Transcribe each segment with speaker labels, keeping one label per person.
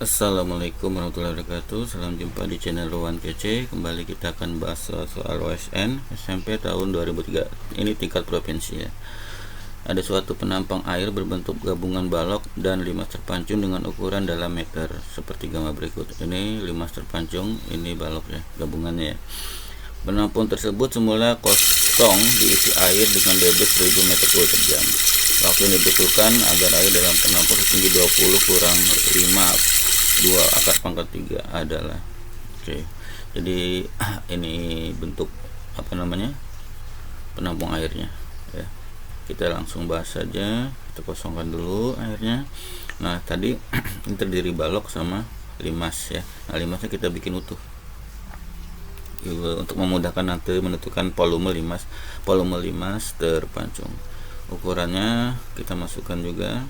Speaker 1: Assalamualaikum warahmatullahi wabarakatuh. Salam jumpa di channel Rowan Kece. Kembali kita akan bahas soal OSN SMP tahun 2003. Ini tingkat provinsi ya. Ada suatu penampang air berbentuk gabungan balok dan limas terpancung dengan ukuran dalam meter seperti gambar berikut. Ini limas terpancung, ini balok ya, gabungannya ya. Penampung tersebut semula kosong diisi air dengan debit 1000 meter kubik per jam. Waktu yang dibutuhkan agar air dalam penampung setinggi 20 kurang 5 2 akar pangkat 3 adalah jadi ini bentuk penampung airnya ya. Kita langsung bahas saja, kita kosongkan dulu airnya. Nah tadi ini terdiri balok sama limas ya. Nah limasnya kita bikin utuh untuk memudahkan nanti menentukan volume limas terpancung. Ukurannya kita masukkan juga.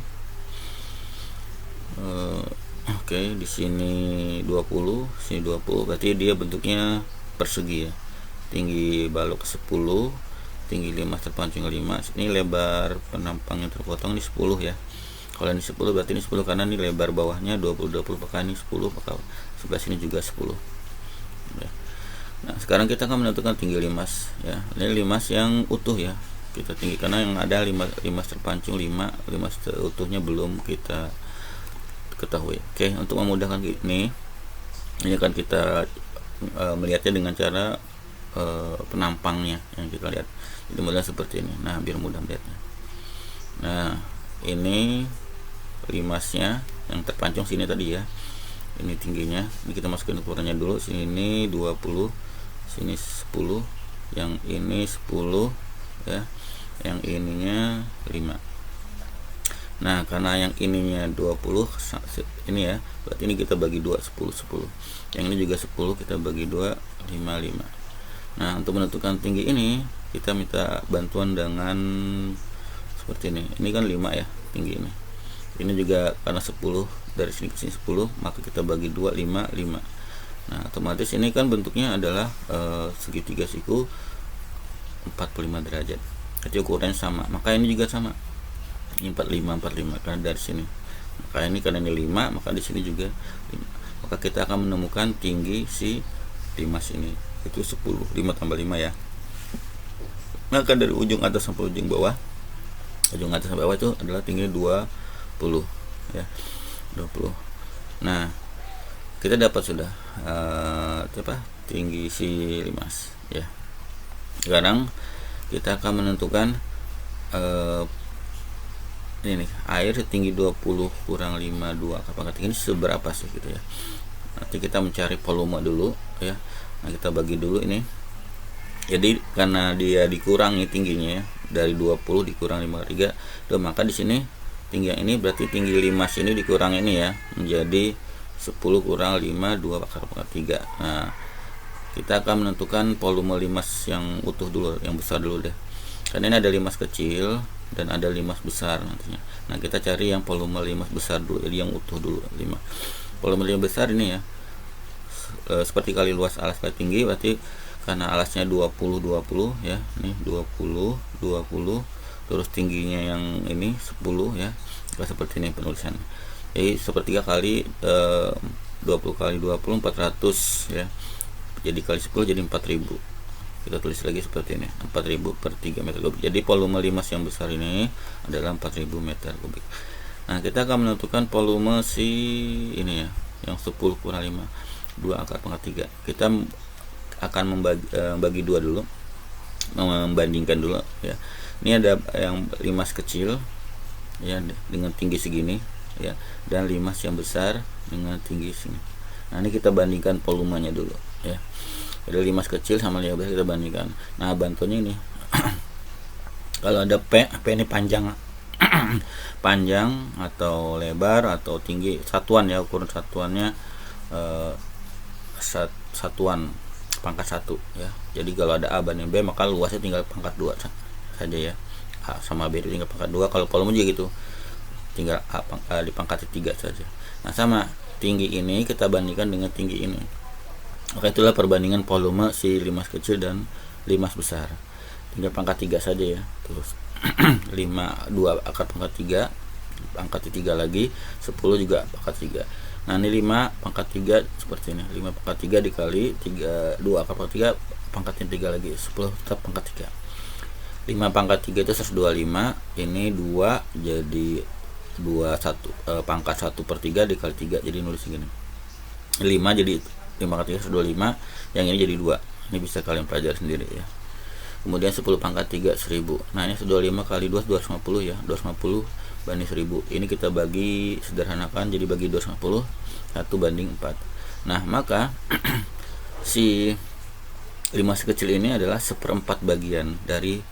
Speaker 1: Di sini 20, sini 20, berarti dia bentuknya persegi ya. Tinggi balok 10, tinggi limas terpancung 5. Ini lebar penampang yang terpotong ini 10 ya. Kalau ini 10 berarti ini 10 karena ini lebar bawahnya 20 maka ini 10, maka sebelah sini juga 10 ya. Nah sekarang kita akan menentukan tinggi limas ya. Ini limas yang utuh ya, kita tinggi karena yang ada limas terpancung 5, limas utuhnya belum kita ketahui. Untuk memudahkan ini akan kita melihatnya dengan cara penampangnya yang kita lihat. Jadi mudah seperti ini. Nah biar mudah melihatnya. Nah ini limasnya yang terpancung sini tadi ya. Ini tingginya. Ini kita masukin ukurannya dulu. Sini 20, sini 10, yang ini 10 ya, yang ininya 5. Nah karena yang ininya 20 ini ya, berarti ini kita bagi 2, 10. Yang ini juga 10, kita bagi 2, 5. Nah untuk menentukan tinggi ini kita minta bantuan dengan seperti ini. Ini kan 5 ya tinggi ini. Ini juga karena 10, dari sini ke sini 10, maka kita bagi 2, 5. Nah otomatis ini kan bentuknya adalah segitiga siku 45 derajat. Jadi ukurannya sama, maka ini juga sama. Ini 45 karena dari sini. Maka ini karena ini 5, maka di sini juga 5. Maka kita akan menemukan tinggi si limas ini itu 10, 5 tambah 5 ya. Maka dari ujung atas sampai ujung bawah itu adalah tinggi 20 ya. 20. Nah kita dapat sudah tinggi si limas ya. Sekarang kita akan menentukan ini nih, air setinggi 20 kurang 5 2 akar pangkat 3 ini seberapa sih gitu ya. Nanti kita mencari volume dulu ya. Nah kita bagi dulu ini. Jadi karena dia dikurangi tingginya ya, dari 20 dikurang 5/3, maka di sini tinggi yang ini berarti tinggi limas ini dikurang ini ya, menjadi 10 kurang 5 2 akar pangkat 3. Nah kita akan menentukan volume limas yang utuh dulu, yang besar dulu deh. Karena ini ada limas kecil dan ada limas besar nantinya. Nah kita cari yang volume limas besar dulu, jadi yang utuh dulu 5. Volume limas besar ini ya, seperti kali luas alas kali tinggi, berarti karena alasnya 20 ya, nih 20 terus tingginya yang ini 10 ya. Seperti ini penulisan. Jadi sepertiga kali 20 kali 20 400 ya. Jadi kali 10 jadi 4000. Kita tulis lagi seperti ini, 4000 per 3 meter kubik. Jadi volume limas yang besar ini adalah 4000 meter kubik. Nah kita akan menentukan volume si ini ya, yang 10 kurang 5 2 akar pangkat 3. Kita akan membagi 2 dulu, membandingkan dulu ya. Ini ada yang limas kecil ya dengan tinggi segini ya, dan limas yang besar dengan tinggi sini. Nah ini kita bandingkan volumenya dulu ya. Ada limas kecil sama limas besar, kita bandingkan. Nah bantuannya ini kalau ada P ini panjang panjang atau lebar atau tinggi, satuan ya, ukuran satuannya satuan pangkat 1 ya. Jadi kalau ada A banding B, maka luasnya tinggal pangkat 2 saja ya. A sama B itu tinggal pangkat 2. Kalau volume juga gitu, tinggal A dipangkati 3 saja. Nah sama tinggi ini kita bandingkan dengan tinggi ini. Maka itulah perbandingan volume si limas kecil dan limas besar. Tinggal pangkat 3 saja ya. Terus 2 akar pangkat 3, pangkat 3 lagi, 10 juga pangkat 3. Nah ini 5 pangkat 3 seperti ini, 5 pangkat 3 dikali 3, 2 akar pangkat 3 pangkatin 3 lagi, 10 tetap pangkat 3. 5 pangkat 3 itu 125, ini 2 jadi 21, pangkat 1/3 dikali 3, jadi nulis gini 5 jadi 5 pangkat 3 125, yang ini jadi 2. Ini bisa kalian pelajari sendiri ya. Kemudian 10 pangkat 3 1000. Nah ini 125 kali 2 250 ya, 250 banding 1000. Ini kita bagi sederhanakan jadi bagi 250 1 banding 4. Nah maka si limas kecil ini adalah 1/4 bagian dari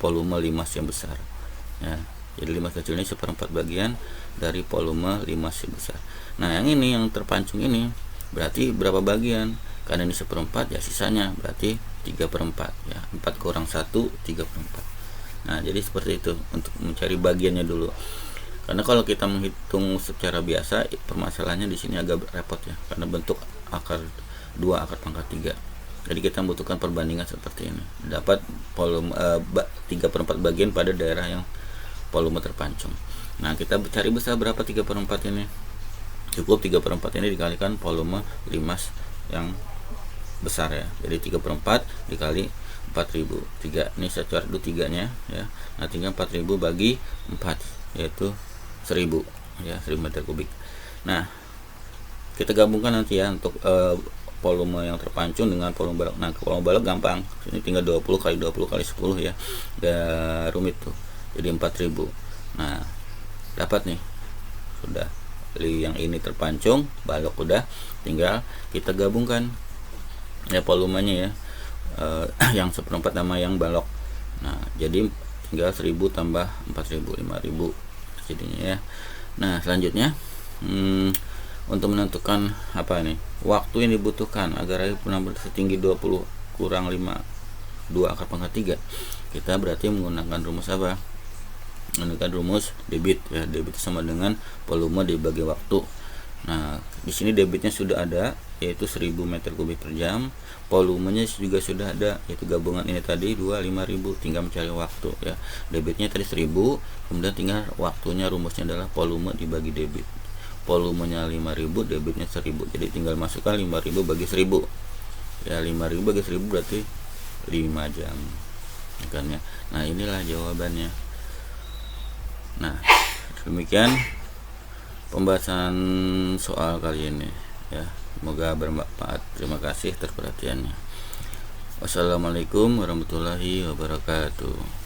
Speaker 1: volume limas yang besar ya. Jadi limas kecil ini 1/4 bagian dari volume limas yang besar. Nah yang ini yang terpancung ini berarti berapa bagian? Karena ini 1/4 ya, sisanya berarti 3/4 ya, 4 kurang 1 3/4. Nah jadi seperti itu untuk mencari bagiannya dulu, karena kalau kita menghitung secara biasa permasalahannya di sini agak repot ya, karena bentuk akar 2 akar pangkat 3. Jadi kita membutuhkan perbandingan seperti ini, dapat volume 3/4 bagian pada daerah yang volume terpancung. Nah kita cari besar berapa 3/4 ini, cukup 3/4 ini dikalikan volume limas yang besar ya, jadi 3/4 dikali 4000, 3 ini saya coret dulu 3 nya ya. Nah tinggal 4000 bagi 4 yaitu 1000 ya, 1000 meter kubik. Nah kita gabungkan nanti ya untuk volume yang terpancung dengan volume balok. Nah volume balok gampang, ini tinggal 20 kali 20 kali 10 ya, gak rumit tuh, jadi 4000. Nah dapat nih, sudah yang ini terpancung, balok udah, tinggal kita gabungkan ya volumenya ya, yang 1/4 sama yang balok. Nah jadi tinggal 1000 tambah 4000 5000 jadinya ya. Nah selanjutnya untuk menentukan apa nih waktu yang dibutuhkan agar air benar-benar setinggi 20 kurang 5 2 akar pangkat 3, kita berarti menggunakan rumus apa? Menggunakan rumus debit ya. Debit sama dengan volume dibagi waktu. Nah di sini debitnya sudah ada, yaitu 1000 meter kubik per jam. Volumenya juga sudah ada, yaitu gabungan ini tadi 5000, tinggal mencari waktu ya. Debitnya tadi 1000, kemudian tinggal waktunya, rumusnya adalah volume dibagi debit. Volumenya 5000, debitnya 1000, jadi tinggal masukkan 5000 bagi 1000 ya, 5000 bagi 1000 berarti 5 jam kan ya. Nah inilah jawabannya. Nah demikian pembahasan soal kali ini ya, semoga bermanfaat. Terima kasih atas perhatiannya. Wassalamualaikum warahmatullahi wabarakatuh.